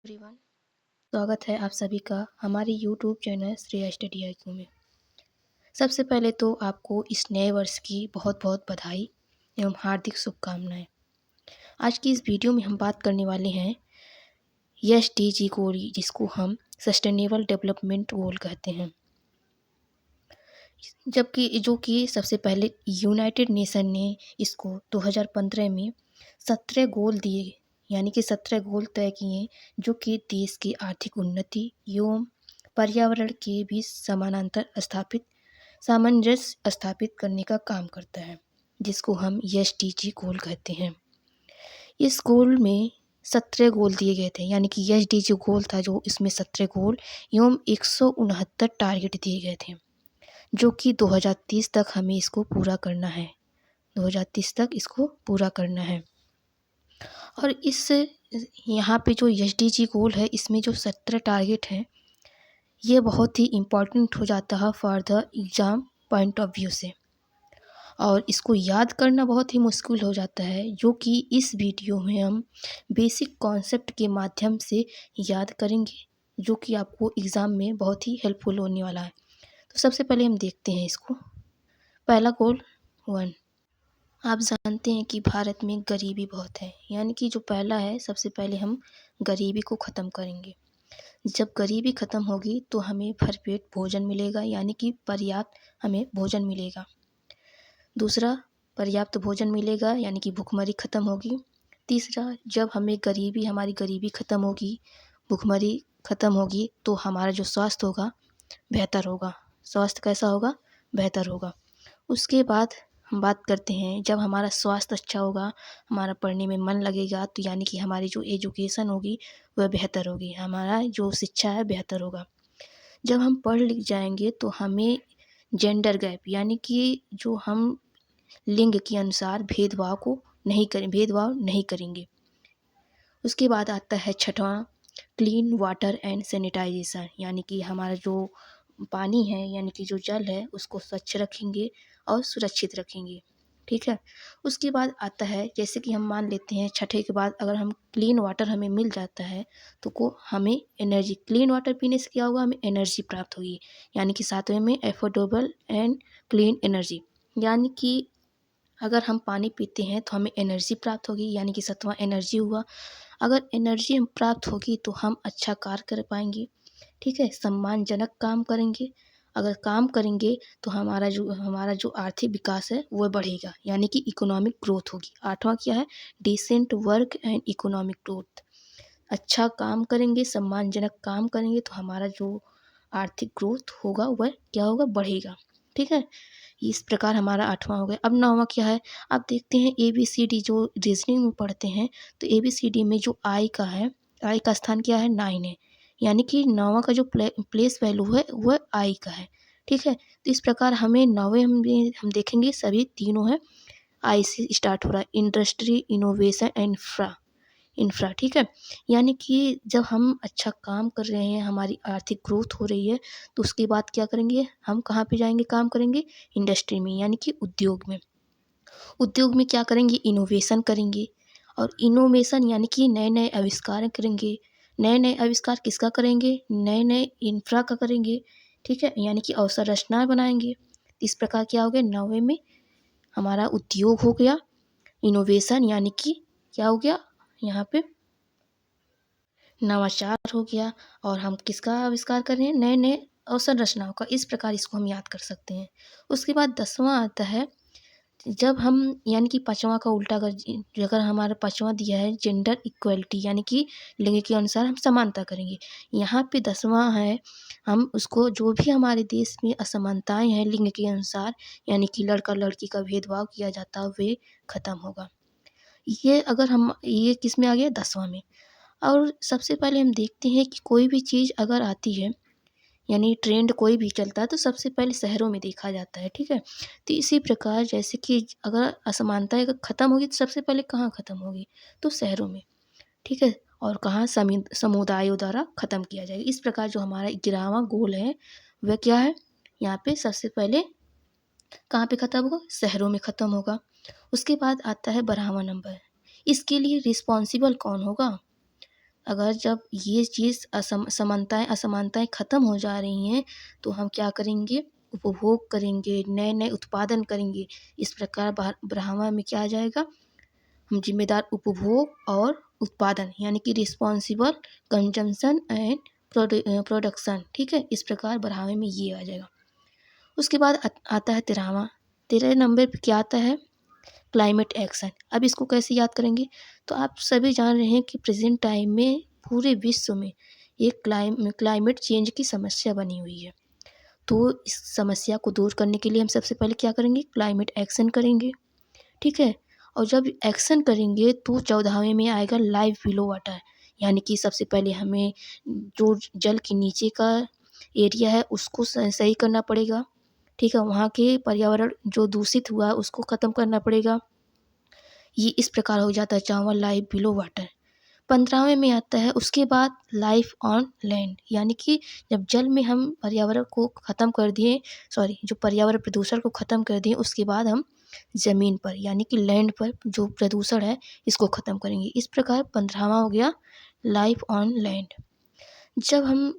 Everyone, स्वागत है आप सभी का हमारे YouTube channel Shreya study IQ में। सबसे पहले तो आपको इस नए वर्ष की बहुत बहुत बधाई एवं हार्दिक शुभकामनाएं। आज की इस वीडियो में हम बात करने वाले हैं SDG गोल, जिसको हम सस्टेनेबल डेवलपमेंट गोल कहते हैं, जबकि जो कि सबसे पहले यूनाइटेड नेशन ने इसको 2015 में 17 गोल दिए, यानी कि 17 गोल तय किए, जो कि देश की आर्थिक उन्नति एवं पर्यावरण के बीच सामंजस्य स्थापित करने का काम करता है, जिसको हम SDG गोल कहते हैं। इस गोल में 17 गोल दिए गए थे, यानी कि SDG गोल था जो इसमें 17 गोल एवं 169 टारगेट दिए गए थे, जो कि 2030 तक हमें इसको पूरा करना है। 2030 तक इसको पूरा करना है। और इस यहाँ पे जो SDG गोल है, इसमें जो 17 टारगेट हैं, ये बहुत ही इम्पॉर्टेंट हो जाता है for the exam point of view से, और इसको याद करना बहुत ही मुश्किल हो जाता है, जो कि इस वीडियो में हम बेसिक कॉन्सेप्ट के माध्यम से याद करेंगे, जो कि आपको एग्ज़ाम में बहुत ही हेल्पफुल होने वाला है। तो सबसे पहले हम देखते हैं इसको। पहला गोल 1, आप जानते हैं कि भारत में गरीबी बहुत है, यानी कि जो पहला है, सबसे पहले हम गरीबी को ख़त्म करेंगे। जब गरीबी ख़त्म होगी तो हमें भरपेट भोजन मिलेगा, यानी कि पर्याप्त हमें भोजन मिलेगा। दूसरा, पर्याप्त भोजन मिलेगा यानी कि भुखमरी ख़त्म होगी। तीसरा, जब हमारी गरीबी ख़त्म होगी, भुखमरी ख़त्म होगी, तो हमारा जो स्वास्थ्य होगा बेहतर होगा। स्वास्थ्य कैसा होगा? बेहतर होगा। उसके बाद हम बात करते हैं, जब हमारा स्वास्थ्य अच्छा होगा, हमारा पढ़ने में मन लगेगा, तो यानी कि हमारी जो एजुकेशन होगी वह बेहतर होगी, हमारा जो शिक्षा है बेहतर होगा। जब हम पढ़ लिख जाएंगे तो हमें जेंडर गैप, यानी कि जो हम लिंग के अनुसार भेदभाव नहीं करेंगे। उसके बाद आता है छठवां, क्लीन वाटर एंड सैनिटाइजेशन, यानी कि हमारा जो पानी है, यानी कि जो जल है, उसको स्वच्छ रखेंगे और सुरक्षित रखेंगे। ठीक है। उसके बाद आता है, जैसे कि हम मान लेते हैं छठे के बाद अगर हम क्लीन वाटर हमें मिल जाता है, तो हमें एनर्जी, क्लीन वाटर पीने से क्या होगा? हमें एनर्जी प्राप्त होगी, यानी कि सातवें में एफोर्डेबल एंड क्लीन एनर्जी, यानी कि अगर हम पानी पीते हैं तो हमें एनर्जी प्राप्त होगी, यानी कि सातवां एनर्जी हुआ। अगर एनर्जी हम प्राप्त होगी तो हम अच्छा कार्य कर पाएंगे। ठीक है, सम्मानजनक काम करेंगे। अगर काम करेंगे तो हमारा जो आर्थिक विकास है वह बढ़ेगा, यानी कि इकोनॉमिक ग्रोथ होगी। आठवां क्या है? Decent work and economic growth. अच्छा काम करेंगे, सम्मानजनक काम करेंगे, तो हमारा जो आर्थिक ग्रोथ होगा वह क्या होगा? बढ़ेगा। ठीक है, इस प्रकार हमारा आठवां हो गया। अब नौवां क्या है? आप देखते हैं ABCD जो रीजनिंग में पढ़ते हैं, तो ABCD में जो आई का है, आई का स्थान क्या है? 9 है, यानी कि नौवां का जो प्लेस वैल्यू है वह आई का है। ठीक है, तो इस प्रकार हमें नौवें हम देखेंगे सभी तीनों है आई से स्टार्ट हो रहा है, इंडस्ट्री, इनोवेशन एंड इंफ्रा। ठीक है, यानी कि जब हम अच्छा काम कर रहे हैं, हमारी आर्थिक ग्रोथ हो रही है, तो उसके बाद क्या करेंगे? हम कहाँ पे जाएंगे काम करेंगे? इंडस्ट्री में, यानी कि उद्योग में। उद्योग में क्या करेंगे? इनोवेशन करेंगे। और इनोवेशन यानी कि नए नए आविष्कार करेंगे। नए नए आविष्कार किसका करेंगे? नए नए इंफ्रा का करेंगे। ठीक है, यानी कि अवसंरचना बनाएंगे। इस प्रकार क्या हो गया? नौवें में हमारा उद्योग हो गया, इनोवेशन यानी कि क्या हो गया यहाँ पे? नवाचार हो गया, और हम किसका आविष्कार कर रहे हैं? नए नए अवसंरचनाओं का। इस प्रकार इसको हम याद कर सकते हैं। उसके बाद 10वां आता है, जब हम, यानी कि पाँचवां का उल्टा अगर हमारा पाँचवां दिया है जेंडर इक्वलिटी, यानी कि लिंग के अनुसार हम समानता करेंगे। यहाँ पे 10वां है, हम उसको जो भी हमारे देश में असमानताएं हैं लिंग के अनुसार, यानी कि लड़का लड़की का भेदभाव किया जाता है, वे खत्म होगा। ये किस में आ गया? 10वां में। और सबसे पहले हम देखते हैं कि कोई भी चीज़ अगर आती है, यानी ट्रेंड कोई भी चलता है, तो सबसे पहले शहरों में देखा जाता है। ठीक है, तो इसी प्रकार जैसे कि अगर असमानताएं अगर ख़त्म होगी तो सबसे पहले कहाँ ख़त्म होगी? तो शहरों में। ठीक है, और कहाँ? समुदायों द्वारा ख़त्म किया जाएगा। इस प्रकार जो हमारा 11वां गोल है वह क्या है? यहाँ पे सबसे पहले कहाँ पे ख़त्म होगा? शहरों में ख़त्म होगा। उसके बाद आता है 12वां नंबर, इसके लिए रिस्पॉन्सिबल कौन होगा? अगर जब ये चीज़ समानताएँ असमानताएँ ख़त्म हो जा रही हैं, तो हम क्या करेंगे, उपभोग करेंगे, नए-नए उत्पादन करेंगे। इस प्रकार ब्रह्मा में क्या आ जाएगा, हम जिम्मेदार उपभोग और उत्पादन यानी कि रिस्पॉन्सिबल कंजम्पशन एंड प्रोडक्शन, ठीक है। इस प्रकार बढ़ावे में ये आ जाएगा। उसके बाद आता है 13वां नंबर पे क्या आता है, क्लाइमेट एक्शन। अब इसको कैसे याद करेंगे, तो आप सभी जान रहे हैं कि प्रेजेंट टाइम में पूरे विश्व में एक क्लाइमेट चेंज की समस्या बनी हुई है। तो इस समस्या को दूर करने के लिए हम सबसे पहले क्या करेंगे, क्लाइमेट एक्शन करेंगे, ठीक है। और जब एक्शन करेंगे तो 14वें में आएगा लाइफ बिलो वाटर, यानी कि सबसे पहले हमें जो जल के नीचे का एरिया है उसको सही करना पड़ेगा, ठीक है। वहाँ के पर्यावरण जो दूषित हुआ है उसको ख़त्म करना पड़ेगा। ये इस प्रकार हो जाता है 4वां लाइफ बिलो वाटर। 15वें में आता है उसके बाद लाइफ ऑन लैंड, यानी कि जब जल में हम पर्यावरण को ख़त्म कर दिए, जो पर्यावरण प्रदूषण को ख़त्म कर दिए, उसके बाद हम ज़मीन पर यानी कि लैंड पर जो प्रदूषण है इसको ख़त्म करेंगे। इस प्रकार 15वां हो गया लाइफ ऑन लैंड। जब हम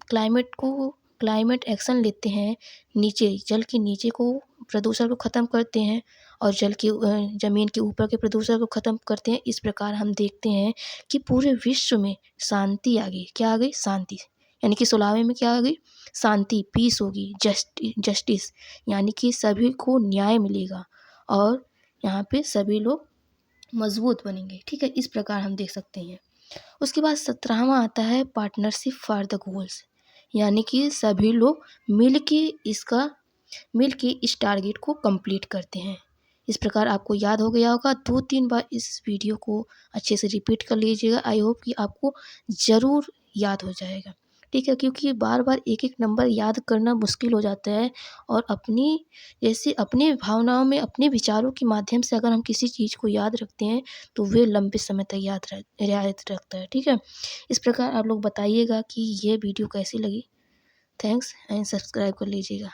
क्लाइमेट एक्शन लेते हैं, नीचे जल के नीचे को प्रदूषण को ख़त्म करते हैं और ज़मीन के ऊपर के प्रदूषण को ख़त्म करते हैं। इस प्रकार हम देखते हैं कि पूरे विश्व में शांति आ गई। क्या आ गई, शांति, यानी कि 16वें में क्या आ गई, शांति, पीस होगी, जस्टिस, यानी कि सभी को न्याय मिलेगा और यहाँ पे सभी लोग मजबूत बनेंगे, ठीक है। इस प्रकार हम देख सकते हैं। उसके बाद 17वां आता है पार्टनरशिप फॉर द गोल्स, यानी कि सभी लोग मिल के इस टारगेट को कंप्लीट करते हैं। इस प्रकार आपको याद हो गया होगा। 2-3 बार इस वीडियो को अच्छे से रिपीट कर लीजिएगा। आई होप कि आपको ज़रूर याद हो जाएगा, ठीक है। क्योंकि बार बार एक एक नंबर याद करना मुश्किल हो जाता है और अपनी भावनाओं में अपने विचारों के माध्यम से अगर हम किसी चीज़ को याद रखते हैं तो वे लंबे समय तक रियायत रखता है, ठीक है। इस प्रकार आप लोग बताइएगा कि ये वीडियो कैसी लगी। थैंक्स एंड सब्सक्राइब कर लीजिएगा।